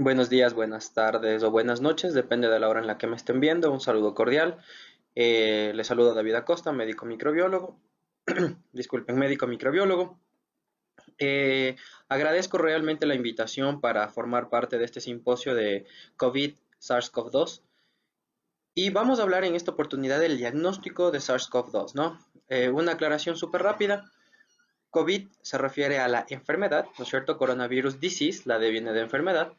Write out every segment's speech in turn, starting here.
Buenos días, buenas tardes o buenas noches, depende de la hora en la que me estén viendo. Un saludo cordial. Les saludo David Acosta, médico microbiólogo. Disculpen, médico microbiólogo. Eh, Agradezco realmente la invitación para formar parte de este simposio de COVID SARS-CoV-2 y vamos a hablar en esta oportunidad del diagnóstico de SARS-CoV-2, ¿no? Una aclaración súper rápida. COVID se refiere a la enfermedad, ¿no es cierto? Coronavirus disease, la de viene de enfermedad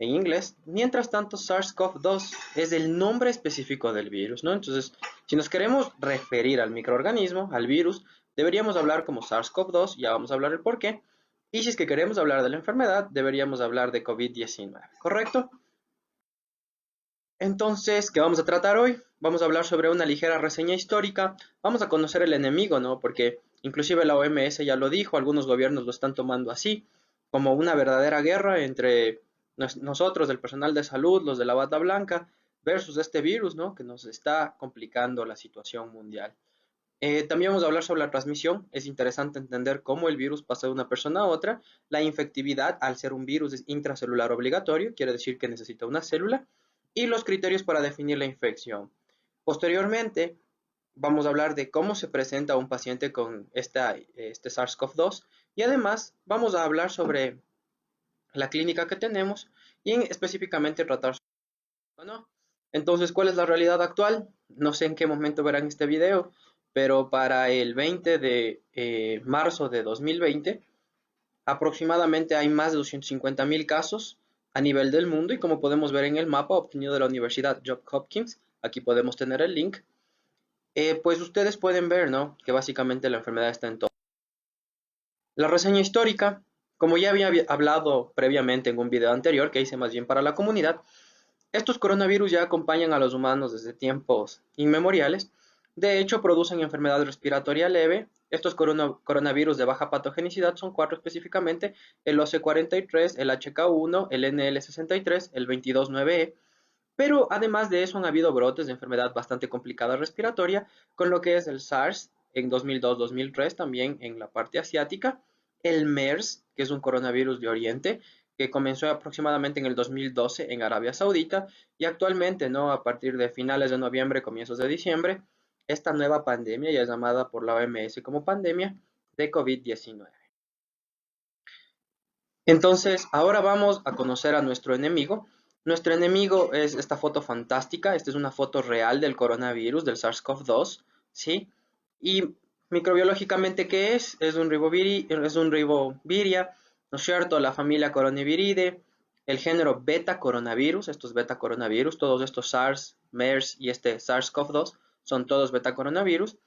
en inglés. Mientras tanto, SARS-CoV-2 es el nombre específico del virus, ¿no? Entonces, si nos queremos referir al microorganismo, al virus, deberíamos hablar como SARS-CoV-2, ya vamos a hablar el por qué. Y si es que queremos hablar de la enfermedad, deberíamos hablar de COVID-19, ¿correcto? Entonces, ¿qué vamos a tratar hoy? Vamos a hablar sobre una ligera reseña histórica, vamos a conocer el enemigo, ¿no? Porque inclusive la OMS ya lo dijo, algunos gobiernos lo están tomando así, como una verdadera guerra entre nosotros, el personal de salud, los de la bata blanca, versus este virus, ¿no? Que nos está complicando la situación mundial. También vamos a hablar sobre la transmisión. Es interesante entender cómo el virus pasa de una persona a otra. La infectividad, al ser un virus, es intracelular obligatorio, quiere decir que necesita una célula. Y los criterios para definir la infección. Posteriormente, vamos a hablar de cómo se presenta un paciente con este SARS-CoV-2 y además vamos a hablar sobre la clínica que tenemos y específicamente tratar o no. Entonces, ¿cuál es la realidad actual? No sé en qué momento verán este video, pero para el 20 de marzo de 2020, aproximadamente hay más de 250.000 casos a nivel del mundo y como podemos ver en el mapa obtenido de la Universidad Johns Hopkins, aquí podemos tener el link, pues ustedes pueden ver, ¿no? Que básicamente la enfermedad está en todo. La reseña histórica, como ya había hablado previamente en un video anterior que hice más bien para la comunidad, estos coronavirus ya acompañan a los humanos desde tiempos inmemoriales. De hecho, producen enfermedad respiratoria leve. Estos coronavirus de baja patogenicidad son cuatro específicamente: el OC43, el HK1, el NL63, el 229E. Pero además de eso han habido brotes de enfermedad bastante complicada respiratoria, con lo que es el SARS en 2002-2003 también en la parte asiática, el MERS, que es un coronavirus de Oriente, que comenzó aproximadamente en el 2012 en Arabia Saudita y actualmente, ¿no? A partir de finales de noviembre, comienzos de diciembre, esta nueva pandemia ya es llamada por la OMS como pandemia de COVID-19. Entonces, ahora vamos a conocer a nuestro enemigo. Nuestro enemigo es esta foto fantástica. Esta es una foto real del coronavirus, del SARS-CoV-2, ¿sí? Y microbiológicamente, ¿qué es? Es un riboviria, ¿no es cierto? La familia Coronaviridae, el género beta coronavirus, estos beta coronavirus, todos estos SARS, MERS y este SARS-CoV-2 son todos beta coronavirus.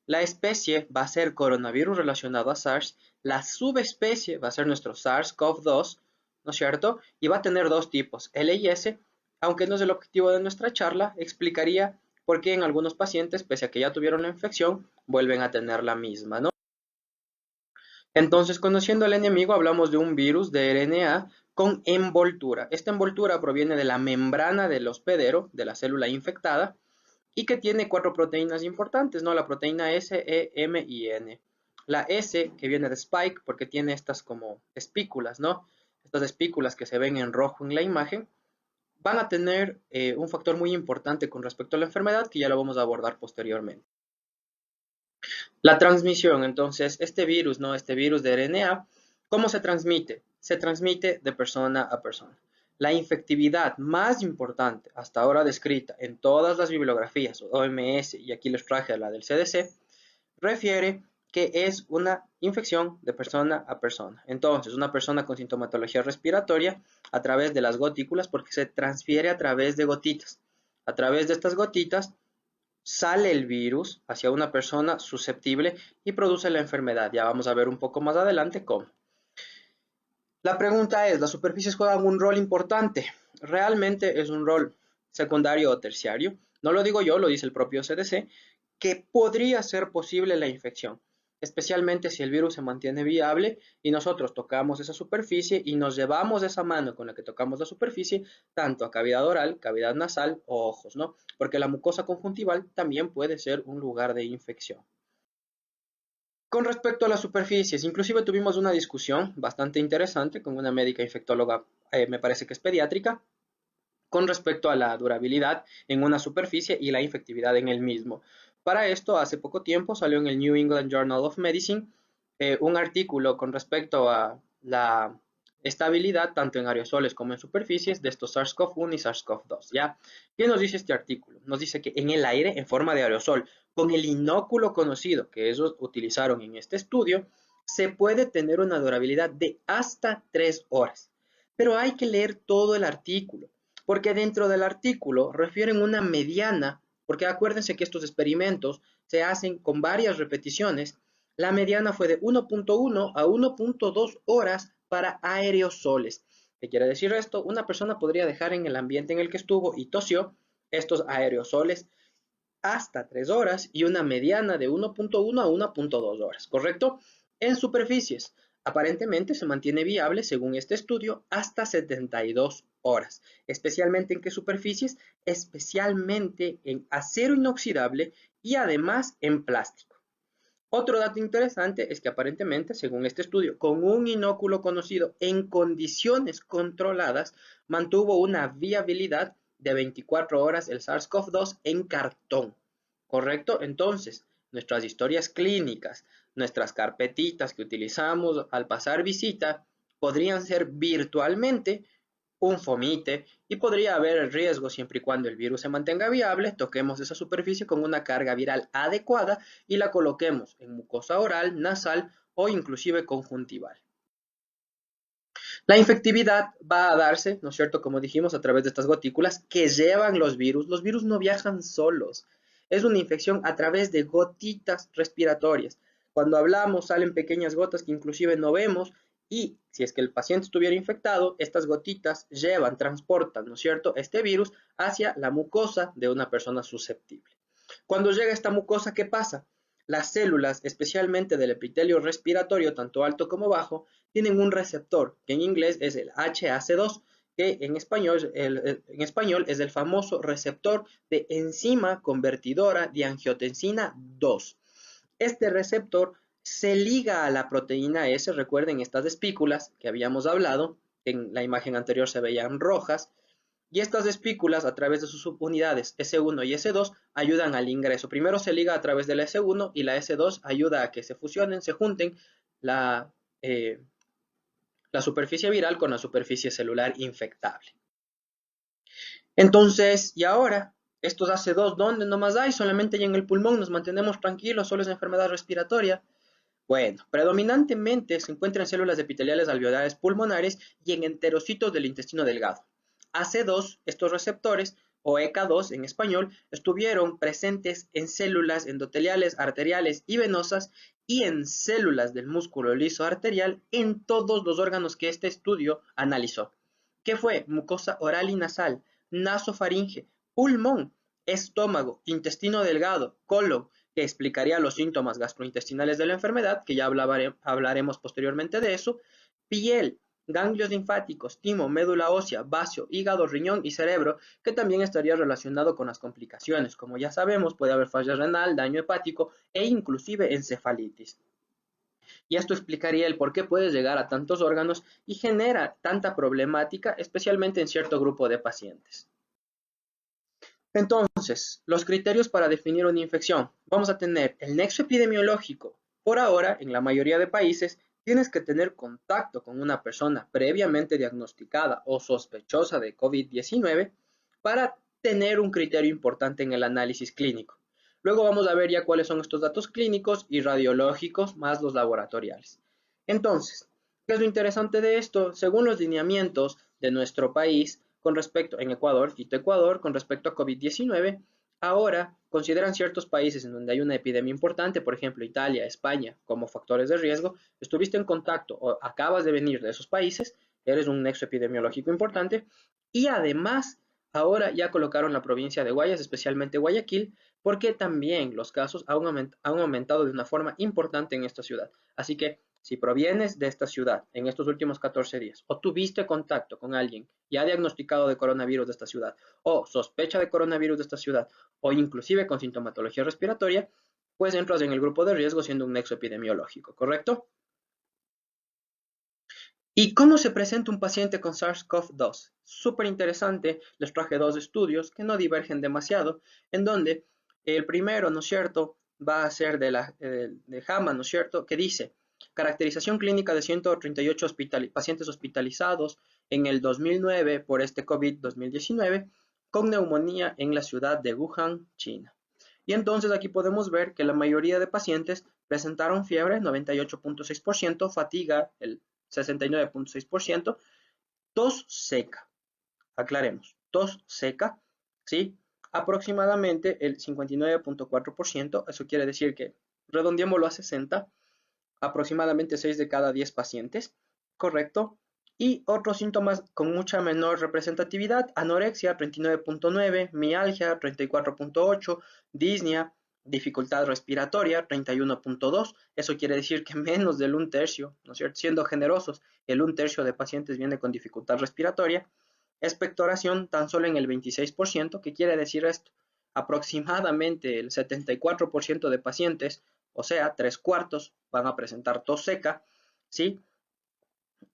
La especie va a ser coronavirus relacionado a SARS, la subespecie va a ser nuestro SARS-CoV-2, ¿no es cierto? Y va a tener dos tipos, L y S, aunque no es el objetivo de nuestra charla, explicaría por qué en algunos pacientes, pese a que ya tuvieron la infección, vuelven a tener la misma, ¿no? Entonces, conociendo al enemigo, hablamos de un virus de RNA con envoltura. Esta envoltura proviene de la membrana del hospedero, de la célula infectada, y que tiene cuatro proteínas importantes, ¿no? La proteína S, E, M y N. La S, que viene de spike, porque tiene estas como espículas, ¿no? Estas espículas que se ven en rojo en la imagen, van a tener un factor muy importante con respecto a la enfermedad, que ya lo vamos a abordar posteriormente. La transmisión, entonces, este virus, ¿no? Este virus de RNA, ¿cómo se transmite? Se transmite de persona a persona. La infectividad más importante hasta ahora descrita en todas las bibliografías, OMS, y aquí les traje la del CDC, refiere que es una infección de persona a persona. Entonces, una persona con sintomatología respiratoria a través de las gotículas, porque se transfiere a través de gotitas. A través de estas gotitas sale el virus hacia una persona susceptible y produce la enfermedad. Ya vamos a ver un poco más adelante cómo. La pregunta es, ¿las superficies juegan un rol importante? ¿Realmente es un rol secundario o terciario? No lo digo yo, lo dice el propio CDC, que podría ser posible la infección, especialmente si el virus se mantiene viable y nosotros tocamos esa superficie y nos llevamos esa mano con la que tocamos la superficie tanto a cavidad oral, cavidad nasal o ojos, ¿no? Porque la mucosa conjuntival también puede ser un lugar de infección. Con respecto a las superficies, inclusive tuvimos una discusión bastante interesante con una médica infectóloga, me parece que es pediátrica, con respecto a la durabilidad en una superficie y la infectividad en el mismo. Para esto, hace poco tiempo salió en el New England Journal of Medicine un artículo con respecto a la estabilidad tanto en aerosoles como en superficies de estos SARS-CoV-1 y SARS-CoV-2, ¿ya? ¿Qué nos dice este artículo? Nos dice que en el aire, en forma de aerosol, con el inóculo conocido que ellos utilizaron en este estudio, se puede tener una durabilidad de hasta 3 horas. Pero hay que leer todo el artículo, porque dentro del artículo refieren una mediana, porque acuérdense que estos experimentos se hacen con varias repeticiones. La mediana fue de 1.1 a 1.2 horas para aerosoles. ¿Qué quiere decir esto? Una persona podría dejar en el ambiente en el que estuvo y tosió estos aerosoles hasta 3 horas y una mediana de 1.1 a 1.2 horas, ¿correcto? En superficies, aparentemente se mantiene viable, según este estudio, hasta 72 horas. ¿Especialmente en qué superficies? Especialmente en acero inoxidable y además en plástico. Otro dato interesante es que aparentemente, según este estudio, con un inóculo conocido en condiciones controladas, mantuvo una viabilidad de 24 horas el SARS-CoV-2 en cartón. ¿Correcto? Entonces, nuestras historias clínicas, nuestras carpetitas que utilizamos al pasar visita, podrían ser virtualmente un fomite y podría haber riesgo siempre y cuando el virus se mantenga viable, toquemos esa superficie con una carga viral adecuada y la coloquemos en mucosa oral, nasal o inclusive conjuntival. La infectividad va a darse, ¿no es cierto?, como dijimos, a través de estas gotículas que llevan los virus. Los virus no viajan solos. Es una infección a través de gotitas respiratorias. Cuando hablamos salen pequeñas gotas que inclusive no vemos y si es que el paciente estuviera infectado, estas gotitas llevan, transportan, ¿no es cierto?, este virus hacia la mucosa de una persona susceptible. Cuando llega esta mucosa, ¿qué pasa? Las células, especialmente del epitelio respiratorio, tanto alto como bajo, tienen un receptor, que en inglés es el HAC2, que en español es el famoso receptor de enzima convertidora de angiotensina 2. Este receptor se liga a la proteína S, recuerden estas espículas que habíamos hablado, en la imagen anterior se veían rojas, y estas espículas a través de sus subunidades S1 y S2 ayudan al ingreso. Primero se liga a través de la S1 y la S2 ayuda a que se fusionen, se junten la, eh, la superficie viral con la superficie celular infectable. Entonces, ¿y ahora? Estos AC2, ¿dónde nomás hay? Solamente hay en el pulmón, nos mantenemos tranquilos, solo es enfermedad respiratoria. Bueno, predominantemente se encuentra en células epiteliales alveolares pulmonares y en enterocitos del intestino delgado. AC2, estos receptores, o ECA2 en español, estuvieron presentes en células endoteliales, arteriales y venosas y en células del músculo liso arterial en todos los órganos que este estudio analizó. ¿Qué fue? Mucosa oral y nasal, nasofaringe, pulmón, estómago, intestino delgado, colon, que explicaría los síntomas gastrointestinales de la enfermedad, que ya hablaremos posteriormente de eso, piel, ganglios linfáticos, timo, médula ósea, vaso, hígado, riñón y cerebro, que también estaría relacionado con las complicaciones. Como ya sabemos, puede haber falla renal, daño hepático e inclusive encefalitis. Y esto explicaría el por qué puede llegar a tantos órganos y genera tanta problemática, especialmente en cierto grupo de pacientes. Entonces, los criterios para definir una infección. Vamos a tener el nexo epidemiológico. Por ahora, en la mayoría de países, tienes que tener contacto con una persona previamente diagnosticada o sospechosa de COVID-19 para tener un criterio importante en el análisis clínico. Luego vamos a ver ya cuáles son estos datos clínicos y radiológicos más los laboratoriales. Entonces, ¿qué es lo interesante de esto? Según los lineamientos de nuestro país, con respecto, en Ecuador, Quito, Ecuador, con respecto a COVID-19, ahora consideran ciertos países en donde hay una epidemia importante, por ejemplo, Italia, España, como factores de riesgo, estuviste en contacto o acabas de venir de esos países, eres un nexo epidemiológico importante, y además ahora ya colocaron la provincia de Guayas, especialmente Guayaquil, porque también los casos han aumentado de una forma importante en esta ciudad. Así que si provienes de esta ciudad en estos últimos 14 días o tuviste contacto con alguien ya diagnosticado de coronavirus de esta ciudad o sospecha de coronavirus de esta ciudad o inclusive con sintomatología respiratoria, pues entras en el grupo de riesgo siendo un nexo epidemiológico, ¿correcto? ¿Y cómo se presenta un paciente con SARS-CoV-2? Súper interesante, les traje dos estudios que no divergen demasiado, en donde el primero, ¿no es cierto?, va a ser de Hama, ¿no es cierto?, que dice, caracterización clínica de 138 pacientes hospitalizados en el 2009 por este COVID-2019 con neumonía en la ciudad de Wuhan, China. Y entonces aquí podemos ver que la mayoría de pacientes presentaron fiebre, 98.6%, fatiga, el 69.6%, tos seca, aclaremos, tos seca, ¿sí? Aproximadamente el 59.4%, eso quiere decir que redondeémoslo a 60, aproximadamente 6 de cada 10 pacientes, ¿correcto? Y otros síntomas con mucha menor representatividad, anorexia 39.9, mialgia 34.8, disnea, dificultad respiratoria 31.2, eso quiere decir que menos del un tercio, ¿no es cierto? Siendo generosos, el un tercio de pacientes viene con dificultad respiratoria, expectoración tan solo en el 26%, ¿qué quiere decir esto? Aproximadamente el 74% de pacientes, o sea, tres cuartos, van a presentar tos seca, ¿sí?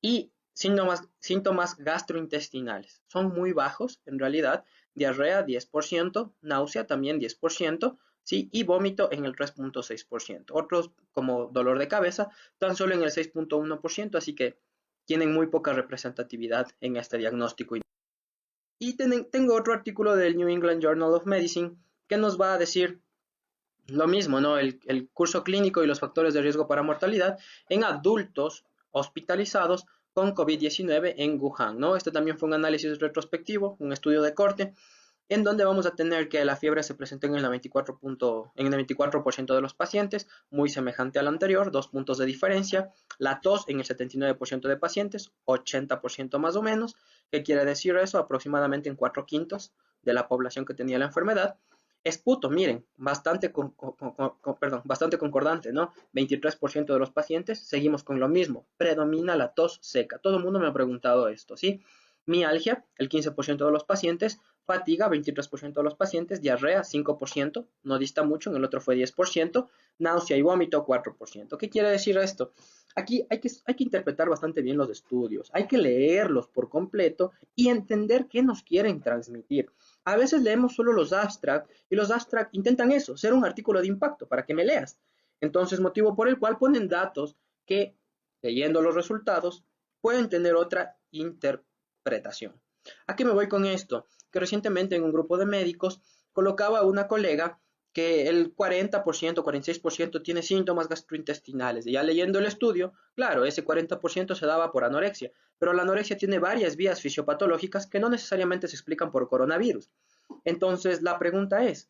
Y síntomas gastrointestinales son muy bajos, en realidad, diarrea 10%, náusea también 10%, ¿sí? Y vómito en el 3.6%. Otros, como dolor de cabeza, tan solo en el 6.1%, así que tienen muy poca representatividad en este diagnóstico. Y tengo otro artículo del New England Journal of Medicine que nos va a decir lo mismo, ¿no? El curso clínico y los factores de riesgo para mortalidad en adultos hospitalizados con COVID-19 en Wuhan, ¿no? Este también fue un análisis retrospectivo, un estudio de corte, en donde vamos a tener que la fiebre se presentó en el 24% de los pacientes, muy semejante al anterior, 2 puntos de diferencia, la tos en el 79% de pacientes, 80% más o menos, ¿qué quiere decir eso? Aproximadamente en 4/5 de la población que tenía la enfermedad. Esputo, miren, bastante concordante, ¿no? 23% de los pacientes, seguimos con lo mismo, predomina la tos seca. Todo el mundo me ha preguntado esto, ¿sí? Mialgia, el 15% de los pacientes, fatiga, 23% de los pacientes, diarrea, 5%, no dista mucho, en el otro fue 10%, náusea y vómito, 4%. ¿Qué quiere decir esto? Aquí hay que interpretar bastante bien los estudios, hay que leerlos por completo y entender qué nos quieren transmitir. A veces leemos solo los abstracts y los abstracts intentan eso, ser un artículo de impacto para que me leas. Entonces, motivo por el cual ponen datos que, leyendo los resultados, pueden tener otra interpretación. ¿A qué me voy con esto? Que recientemente en un grupo de médicos colocaba una colega que el 40%, 46% tiene síntomas gastrointestinales. Y ya leyendo el estudio, claro, ese 40% se daba por anorexia, pero la anorexia tiene varias vías fisiopatológicas que no necesariamente se explican por coronavirus. Entonces, la pregunta es,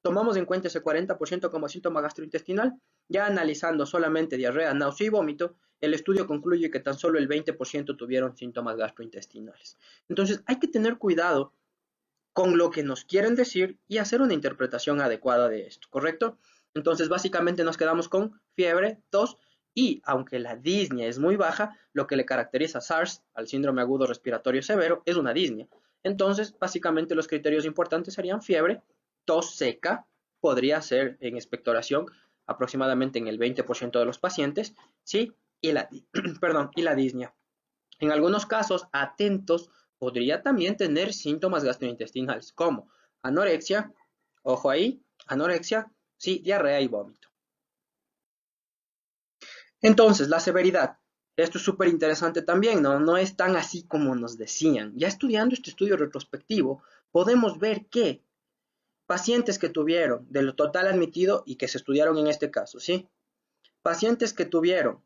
¿tomamos en cuenta ese 40% como síntoma gastrointestinal? Ya analizando solamente diarrea, náusea y vómito, el estudio concluye que tan solo el 20% tuvieron síntomas gastrointestinales. Entonces, hay que tener cuidado con lo que nos quieren decir y hacer una interpretación adecuada de esto, ¿correcto? Entonces, básicamente nos quedamos con fiebre, tos y, aunque la disnea es muy baja, lo que le caracteriza a SARS, al síndrome agudo respiratorio severo, es una disnea. Entonces, básicamente los criterios importantes serían fiebre, tos seca, podría ser en expectoración aproximadamente en el 20% de los pacientes, ¿sí? Y perdón, y la disnea. En algunos casos, atentos, podría también tener síntomas gastrointestinales como anorexia, ojo ahí, anorexia, sí, diarrea y vómito. Entonces, la severidad. Esto es súper interesante también, ¿no? No es tan así como nos decían. Ya estudiando este estudio retrospectivo, podemos ver que pacientes que tuvieron, de lo total admitido y que se estudiaron en este caso, ¿sí? Pacientes que tuvieron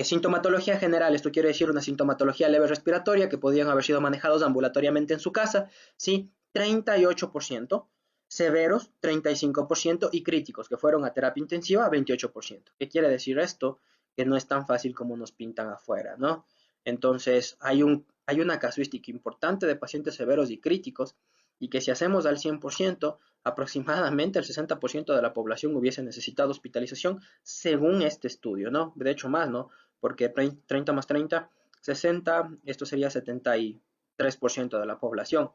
sintomatología general, esto quiere decir una sintomatología leve respiratoria que podían haber sido manejados ambulatoriamente en su casa, ¿sí? 38%, severos 35% y críticos que fueron a terapia intensiva 28%. ¿Qué quiere decir esto? Que no es tan fácil como nos pintan afuera, ¿no? Entonces hay una casuística importante de pacientes severos y críticos y que si hacemos al 100%, aproximadamente el 60% de la población hubiese necesitado hospitalización según este estudio, ¿no? De hecho más, ¿no? Porque 30 más 30, 60, esto sería 73% de la población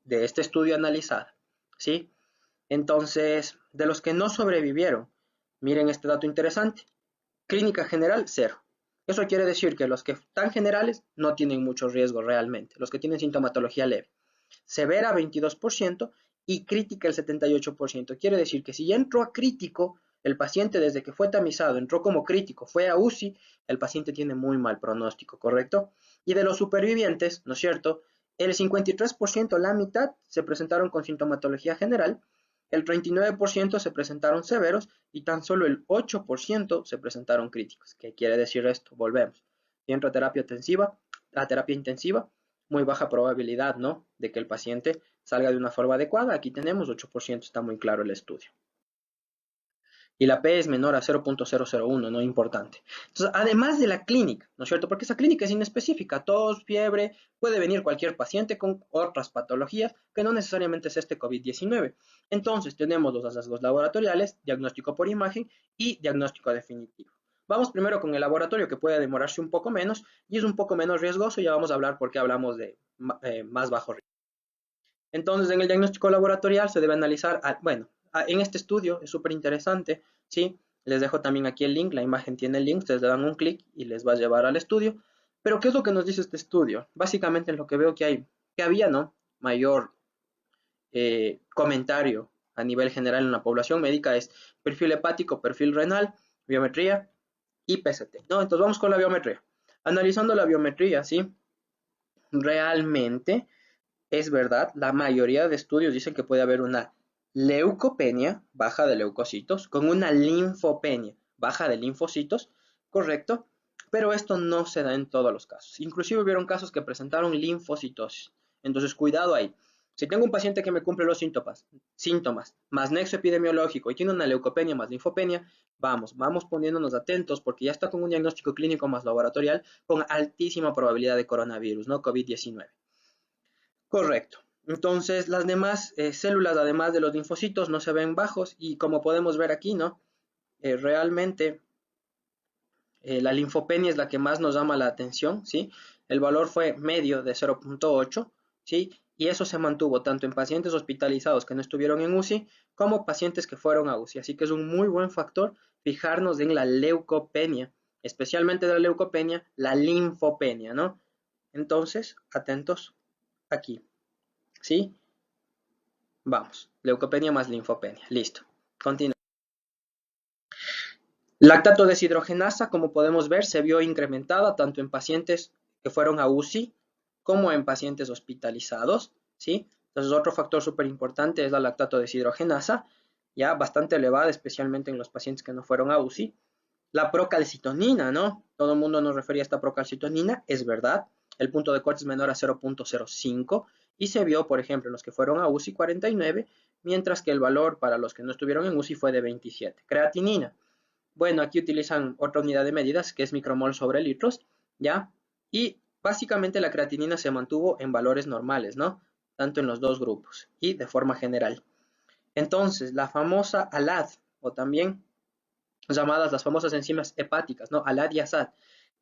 de este estudio analizada, ¿sí? Entonces, de los que no sobrevivieron, miren este dato interesante. Clínica general, cero. Eso quiere decir que los que están generales no tienen mucho riesgo realmente, los que tienen sintomatología leve. Severa 22% y crítica el 78%. Quiere decir que si ya entró a crítico, el paciente desde que fue tamizado entró como crítico, fue a UCI, el paciente tiene muy mal pronóstico, ¿correcto? Y de los supervivientes, ¿no es cierto? El 53%, la mitad, se presentaron con sintomatología general, el 39% se presentaron severos y tan solo el 8% se presentaron críticos. ¿Qué quiere decir esto? Volvemos. Si entra a terapia intensiva, muy baja probabilidad, ¿no?, de que el paciente salga de una forma adecuada. Aquí tenemos 8%, está muy claro el estudio. Y la P es menor a 0.001, no importante. Entonces, además de la clínica, ¿no es cierto? Porque esa clínica es inespecífica, tos, fiebre, puede venir cualquier paciente con otras patologías que no necesariamente es este COVID-19. Entonces, tenemos los hallazgos laboratoriales, diagnóstico por imagen y diagnóstico definitivo. Vamos primero con el laboratorio, que puede demorarse un poco menos y es un poco menos riesgoso. Ya vamos a hablar por qué hablamos de más bajo riesgo. Entonces, en el diagnóstico laboratorial se debe analizar, bueno, en este estudio es súper interesante, ¿sí? Les dejo también aquí el link, la imagen tiene el link, ustedes le dan un clic y les va a llevar al estudio. Pero, ¿qué es lo que nos dice este estudio? Básicamente, en lo que veo que había, ¿no?, mayor comentario a nivel general en la población médica es perfil hepático, perfil renal, biometría y PCT, ¿no? Entonces, vamos con la biometría. Analizando la biometría, ¿sí? Realmente es verdad, la mayoría de estudios dicen que puede haber una leucopenia, baja de leucocitos, con una linfopenia, baja de linfocitos, correcto, pero esto no se da en todos los casos. Inclusive hubieron casos que presentaron linfocitosis. Entonces, cuidado ahí. Si tengo un paciente que me cumple los síntomas, más nexo epidemiológico y tiene una leucopenia más linfopenia, vamos poniéndonos atentos porque ya está con un diagnóstico clínico más laboratorial con altísima probabilidad de coronavirus, ¿no? COVID-19. Correcto. Entonces, las demás células, además de los linfocitos, no se ven bajos y como podemos ver aquí, ¿no? Realmente la linfopenia es la que más nos llama la atención, ¿sí? El valor fue medio de 0.8, ¿sí? Y eso se mantuvo tanto en pacientes hospitalizados que no estuvieron en UCI como pacientes que fueron a UCI. Así que es un muy buen factor fijarnos en la leucopenia, especialmente de la leucopenia, la linfopenia, ¿no? Entonces, atentos aquí. ¿Sí? Vamos, leucopenia más linfopenia. Listo. Continúa. Lactato deshidrogenasa, como podemos ver, se vio incrementada tanto en pacientes que fueron a UCI como en pacientes hospitalizados, ¿sí? Entonces, otro factor súper importante es la lactato deshidrogenasa, ya bastante elevada, especialmente en los pacientes que no fueron a UCI. La procalcitonina, ¿no? Todo el mundo nos refería a esta procalcitonina, es verdad. El punto de corte es menor a 0.05 y se vio, por ejemplo, en los que fueron a UCI 49, mientras que el valor para los que no estuvieron en UCI fue de 27. Creatinina. Bueno, aquí utilizan otra unidad de medidas que es micromol sobre litros, ¿ya? Y básicamente la creatinina se mantuvo en valores normales, ¿no? Tanto en los dos grupos y de forma general. Entonces, la famosa ALAD, o también llamadas las famosas enzimas hepáticas, ¿no? ALAD y ASAD,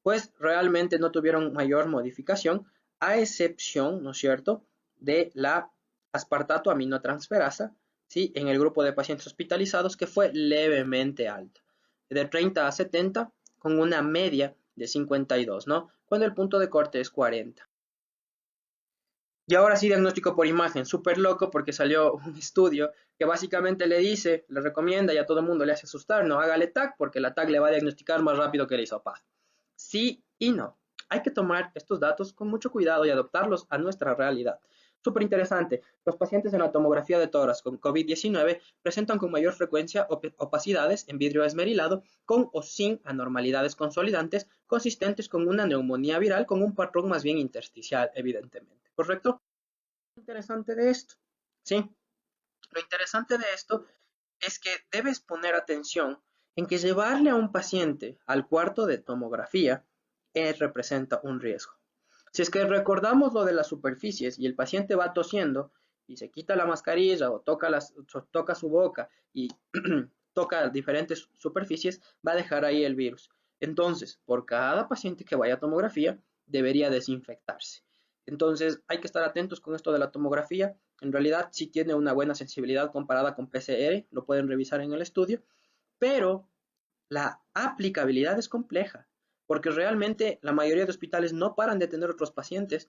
pues realmente no tuvieron mayor modificación, a excepción, ¿no es cierto?, de la aspartato aminotransferasa, ¿sí?, en el grupo de pacientes hospitalizados, que fue levemente alta, de 30 a 70, con una media de 52, ¿no?, cuando el punto de corte es 40. Y ahora sí, diagnóstico por imagen, súper loco porque salió un estudio que básicamente le dice, le recomienda y a todo el mundo le hace asustar, no hágale TAC porque la TAC le va a diagnosticar más rápido que el hisopado. Sí y no. Hay que tomar estos datos con mucho cuidado y adaptarlos a nuestra realidad. Súper interesante. Los pacientes en la tomografía de tórax con COVID-19 presentan con mayor frecuencia opacidades en vidrio esmerilado con o sin anormalidades consolidantes consistentes con una neumonía viral con un patrón más bien intersticial, evidentemente. ¿Correcto? Lo interesante de esto, ¿sí? Lo interesante de esto es que debes poner atención en que llevarle a un paciente al cuarto de tomografía representa un riesgo. Si es que recordamos lo de las superficies y el paciente va tosiendo y se quita la mascarilla o toca su boca y toca diferentes superficies, va a dejar ahí el virus. Entonces, por cada paciente que vaya a tomografía, debería desinfectarse. Entonces, hay que estar atentos con esto de la tomografía. En realidad sí tiene una buena sensibilidad comparada con PCR, lo pueden revisar en el estudio, pero la aplicabilidad es compleja, porque realmente la mayoría de hospitales no paran de tener otros pacientes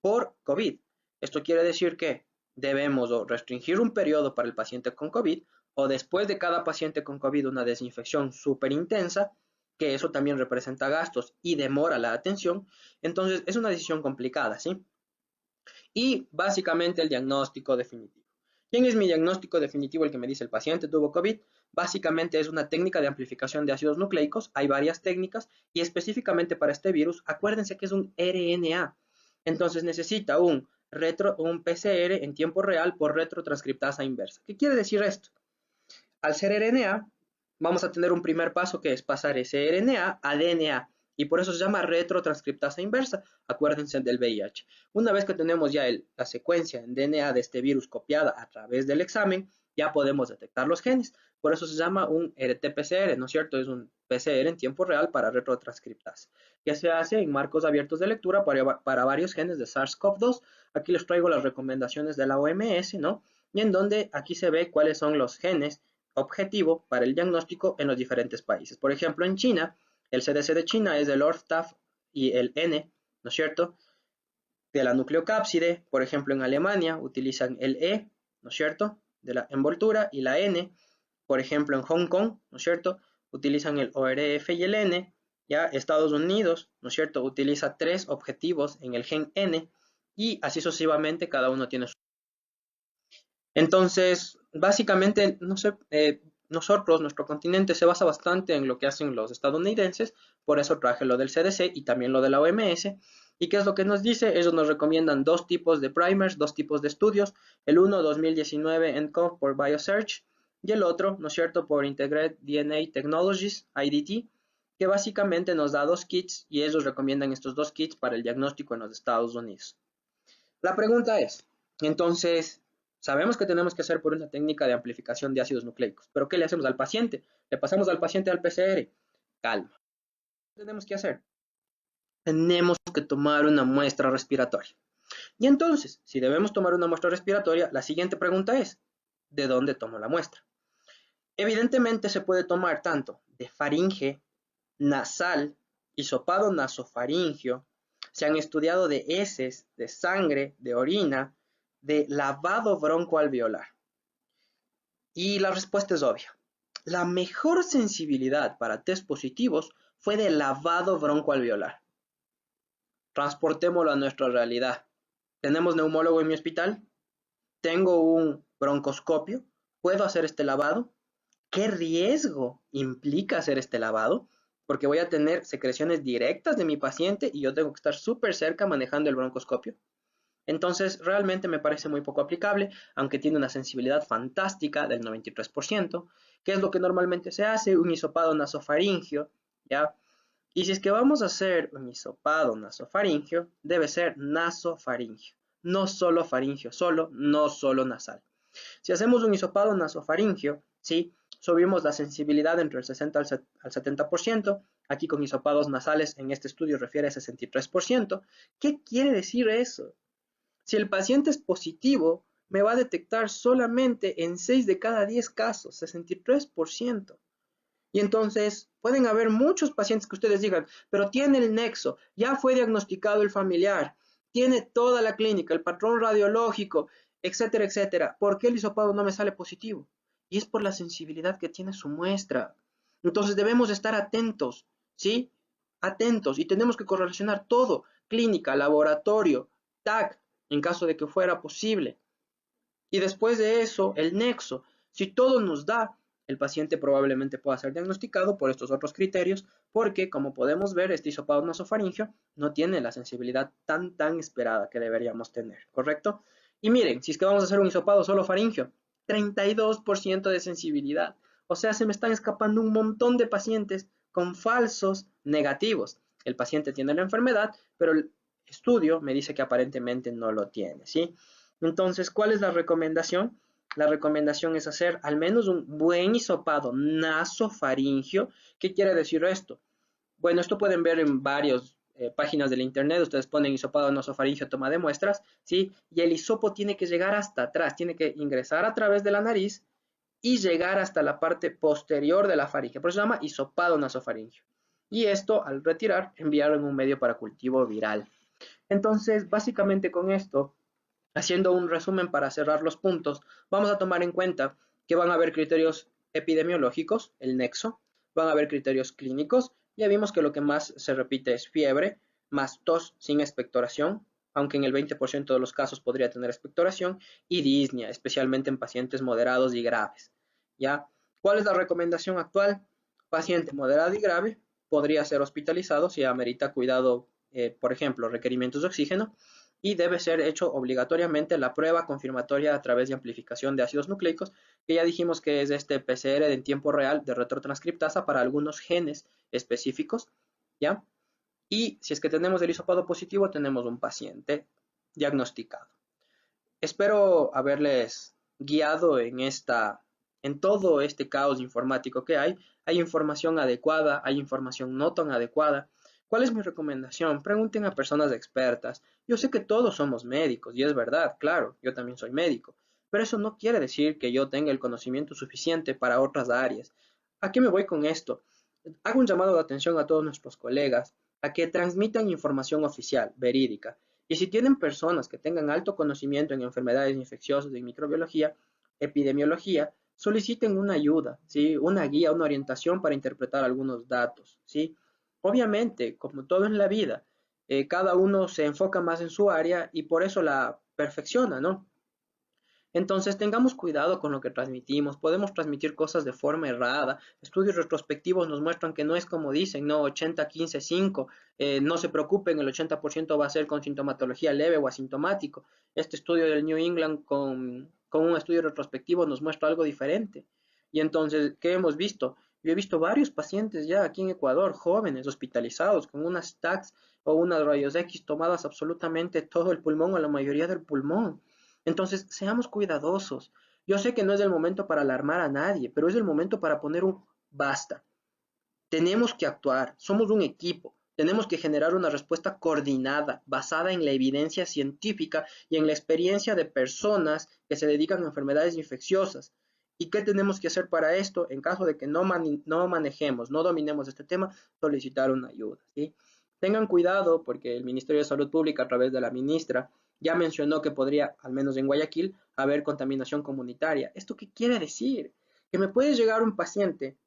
por COVID. Esto quiere decir que debemos o restringir un periodo para el paciente con COVID o después de cada paciente con COVID una desinfección súper intensa, que eso también representa gastos y demora la atención. Entonces es una decisión complicada, ¿sí? Y básicamente el diagnóstico definitivo. ¿Quién es mi diagnóstico definitivo? El que me dice el paciente tuvo COVID. Básicamente es una técnica de amplificación de ácidos nucleicos. Hay varias técnicas y específicamente para este virus, acuérdense que es un RNA. Entonces necesita un PCR en tiempo real por retrotranscriptasa inversa. ¿Qué quiere decir esto? Al ser RNA, vamos a tener un primer paso que es pasar ese RNA a DNA y por eso se llama retrotranscriptasa inversa. Acuérdense del VIH. Una vez que tenemos ya la secuencia en DNA de este virus copiada a través del examen, ya podemos detectar los genes. Por eso se llama un RT-PCR, ¿no es cierto? Es un PCR en tiempo real para retrotranscriptasa, que se hace en marcos abiertos de lectura para varios genes de SARS-CoV-2. Aquí les traigo las recomendaciones de la OMS, ¿no? Y en donde aquí se ve cuáles son los genes objetivo para el diagnóstico en los diferentes países. Por ejemplo, en China, el CDC de China es el ORF-TAF y el N, ¿no es cierto?, de la nucleocápside. Por ejemplo, en Alemania utilizan el E, ¿no es cierto?, de la envoltura y la N. Por ejemplo, en Hong Kong, ¿no es cierto?, utilizan el ORF y el N. Ya Estados Unidos, ¿no es cierto?, utiliza 3 objetivos en el gen N y así sucesivamente cada uno tiene su. Entonces, básicamente, no sé, nosotros, nuestro continente se basa bastante en lo que hacen los estadounidenses, por eso traje lo del CDC y también lo de la OMS. ¿Y qué es lo que nos dice? Ellos nos recomiendan 2 tipos de primers, 2 tipos de estudios, el uno 2019 ENCOV por Biosearch y el otro, ¿no es cierto?, por Integrated DNA Technologies, IDT, que básicamente nos da 2 kits y ellos recomiendan estos 2 kits para el diagnóstico en los Estados Unidos. La pregunta es, entonces, sabemos que tenemos que hacer por una técnica de amplificación de ácidos nucleicos, pero ¿qué le hacemos al paciente? Le pasamos al paciente al PCR. Calma. ¿Qué tenemos que hacer? Tenemos que tomar una muestra respiratoria. Y entonces, si debemos tomar una muestra respiratoria, la siguiente pregunta es, ¿de dónde tomo la muestra? Evidentemente se puede tomar tanto de faringe, nasal, hisopado nasofaringio. Se han estudiado de heces, de sangre, de orina, de lavado broncoalveolar. Y la respuesta es obvia. La mejor sensibilidad para test positivos fue de lavado broncoalveolar. Transportémoslo a nuestra realidad. ¿Tenemos neumólogo en mi hospital? ¿Tengo un broncoscopio? ¿Puedo hacer este lavado? ¿Qué riesgo implica hacer este lavado? Porque voy a tener secreciones directas de mi paciente y yo tengo que estar súper cerca manejando el broncoscopio. Entonces, realmente me parece muy poco aplicable, aunque tiene una sensibilidad fantástica del 93%, que es lo que normalmente se hace, un hisopado nasofaringio, ¿ya? Y si es que vamos a hacer un hisopado nasofaringio, debe ser nasofaringio, no solo faringio, no solo nasal. Si hacemos un hisopado nasofaringio, ¿sí?, subimos la sensibilidad entre el 60 al 70%, aquí con hisopados nasales en este estudio refiere a 63%. ¿Qué quiere decir eso? Si el paciente es positivo, me va a detectar solamente en 6 de cada 10 casos, 63%. Y entonces pueden haber muchos pacientes que ustedes digan, pero tiene el nexo, ya fue diagnosticado el familiar, tiene toda la clínica, el patrón radiológico, etcétera, etcétera. ¿Por qué el hisopado no me sale positivo? Y es por la sensibilidad que tiene su muestra. Entonces debemos estar atentos, ¿sí? Atentos y tenemos que correlacionar todo, clínica, laboratorio, TAC, en caso de que fuera posible. Y después de eso, el nexo. Si todo nos da, el paciente probablemente pueda ser diagnosticado por estos otros criterios, porque como podemos ver, este hisopado nasofaringio no tiene la sensibilidad tan esperada que deberíamos tener, ¿correcto? Y miren, si es que vamos a hacer un hisopado solo faringio, 32% de sensibilidad. O sea, se me están escapando un montón de pacientes con falsos negativos. El paciente tiene la enfermedad, pero el estudio me dice que aparentemente no lo tiene, ¿sí? Entonces, ¿cuál es la recomendación? La recomendación es hacer al menos un buen hisopado nasofaringio. ¿Qué quiere decir esto? Bueno, esto pueden ver en varios páginas del internet, ustedes ponen hisopado nasofaringeo, toma de muestras, ¿sí? Y el hisopo tiene que llegar hasta atrás, tiene que ingresar a través de la nariz y llegar hasta la parte posterior de la faringe. Por eso se llama hisopado nasofaringeo. Y esto, al retirar, enviarlo en un medio para cultivo viral. Entonces, básicamente con esto, haciendo un resumen para cerrar los puntos, vamos a tomar en cuenta que van a haber criterios epidemiológicos, el nexo, van a haber criterios clínicos. Ya vimos que lo que más se repite es fiebre, más tos sin expectoración, aunque en el 20% de los casos podría tener expectoración, y disnea, especialmente en pacientes moderados y graves. ¿Ya? ¿Cuál es la recomendación actual? Paciente moderado y grave podría ser hospitalizado si amerita cuidado, por ejemplo, requerimientos de oxígeno, y debe ser hecho obligatoriamente la prueba confirmatoria a través de amplificación de ácidos nucleicos, que ya dijimos que es este PCR en tiempo real de retrotranscriptasa para algunos genes específicos, ¿ya? Y si es que tenemos el hisopado positivo, tenemos un paciente diagnosticado. Espero haberles guiado en todo este caos informático que hay. Hay información adecuada, hay información no tan adecuada. ¿Cuál es mi recomendación? Pregunten a personas expertas. Yo sé que todos somos médicos y es verdad, claro, yo también soy médico, pero eso no quiere decir que yo tenga el conocimiento suficiente para otras áreas. ¿A qué me voy con esto? Hago un llamado de atención a todos nuestros colegas a que transmitan información oficial, verídica. Y si tienen personas que tengan alto conocimiento en enfermedades infecciosas, en microbiología, epidemiología, soliciten una ayuda, ¿sí? Una guía, una orientación para interpretar algunos datos, ¿sí? Obviamente, como todo en la vida, cada uno se enfoca más en su área y por eso la perfecciona, ¿no? Entonces tengamos cuidado con lo que transmitimos, podemos transmitir cosas de forma errada. Estudios retrospectivos nos muestran que no es como dicen, no 80, 15, 5, no se preocupen, el 80% va a ser con sintomatología leve o asintomático. Este estudio del New England con un estudio retrospectivo nos muestra algo diferente. Y entonces, ¿qué hemos visto? Yo he visto varios pacientes ya aquí en Ecuador, jóvenes, hospitalizados, con unas TACs o unas rayos X tomadas absolutamente todo el pulmón o la mayoría del pulmón. Entonces, seamos cuidadosos. Yo sé que no es el momento para alarmar a nadie, pero es el momento para poner un basta. Tenemos que actuar, somos un equipo, tenemos que generar una respuesta coordinada, basada en la evidencia científica y en la experiencia de personas que se dedican a enfermedades infecciosas. ¿Y qué tenemos que hacer para esto? En caso de que no manejemos, no dominemos este tema, solicitar una ayuda, ¿sí? Tengan cuidado porque el Ministerio de Salud Pública, a través de la ministra, ya mencionó que podría, al menos en Guayaquil, haber contaminación comunitaria. ¿Esto qué quiere decir? Que me puede llegar un paciente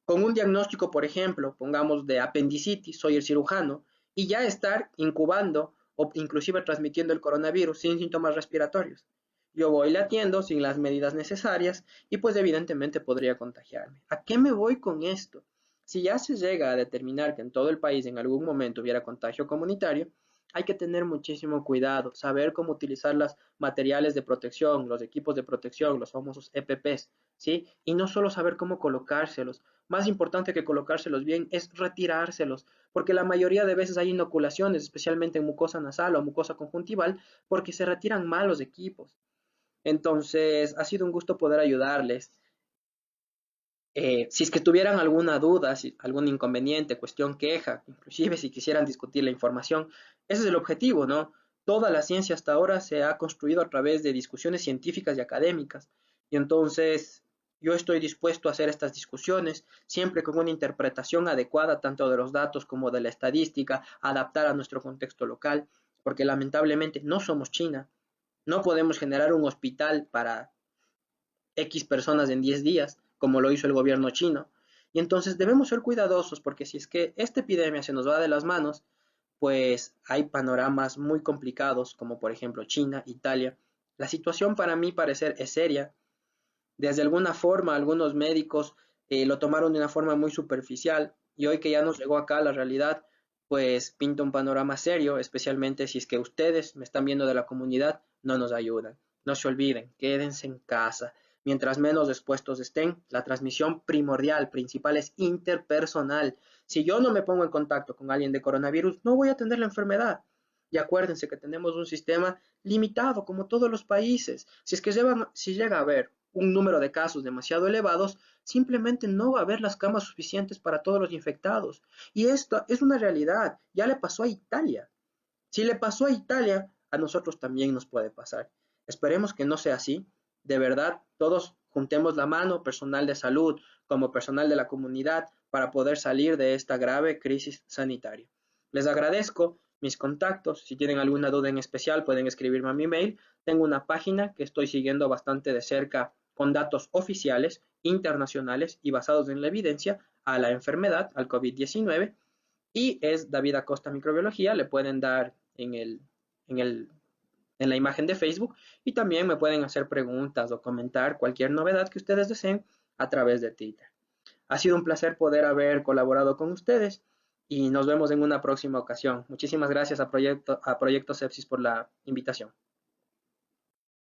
con un diagnóstico, por ejemplo, pongamos de apendicitis, soy el cirujano, y ya estar incubando o inclusive transmitiendo el coronavirus sin síntomas respiratorios. Yo voy, le atiendo sin las medidas necesarias y pues evidentemente podría contagiarme. ¿A qué me voy con esto? Si ya se llega a determinar que en todo el país en algún momento hubiera contagio comunitario, hay que tener muchísimo cuidado, saber cómo utilizar los materiales de protección, los equipos de protección, los famosos EPPs, ¿sí? Y no solo saber cómo colocárselos. Más importante que colocárselos bien es retirárselos, porque la mayoría de veces hay inoculaciones, especialmente en mucosa nasal o mucosa conjuntival, porque se retiran mal los equipos. Entonces, ha sido un gusto poder ayudarles. Si es que tuvieran alguna duda, si, algún inconveniente, cuestión, queja, inclusive si quisieran discutir la información, ese es el objetivo, ¿no? Toda la ciencia hasta ahora se ha construido a través de discusiones científicas y académicas. Y entonces yo estoy dispuesto a hacer estas discusiones, siempre con una interpretación adecuada tanto de los datos como de la estadística, adaptar a nuestro contexto local, porque lamentablemente no somos China. No podemos generar un hospital para X personas en 10 días, como lo hizo el gobierno chino. Y entonces debemos ser cuidadosos porque si es que esta epidemia se nos va de las manos, pues hay panoramas muy complicados, como por ejemplo China, Italia. La situación para mí parecer es seria. Desde alguna forma, algunos médicos lo tomaron de una forma muy superficial y hoy que ya nos llegó acá la realidad, pues pinta un panorama serio, especialmente si es que ustedes me están viendo de la comunidad, no nos ayudan. No se olviden, quédense en casa. Mientras menos expuestos estén, la transmisión primordial, principal es interpersonal. Si yo no me pongo en contacto con alguien de coronavirus, no voy a tener la enfermedad. Y acuérdense que tenemos un sistema limitado, como todos los países. Si es que si llega a haber un número de casos demasiado elevados, simplemente no va a haber las camas suficientes para todos los infectados. Y esto es una realidad, ya le pasó a Italia. Si le pasó a Italia, a nosotros también nos puede pasar. Esperemos que no sea así. De verdad, todos juntemos la mano, personal de salud como personal de la comunidad, para poder salir de esta grave crisis sanitaria. Les agradezco mis contactos. Si tienen alguna duda en especial, pueden escribirme a mi mail. Tengo una página que estoy siguiendo bastante de cerca con datos oficiales, internacionales y basados en la evidencia a la enfermedad, al COVID-19, y es David Acosta Microbiología. Le pueden dar en el, en la imagen de Facebook, y también me pueden hacer preguntas o comentar cualquier novedad que ustedes deseen a través de Twitter. Ha sido un placer poder haber colaborado con ustedes y nos vemos en una próxima ocasión. Muchísimas gracias a Proyecto Sepsis por la invitación.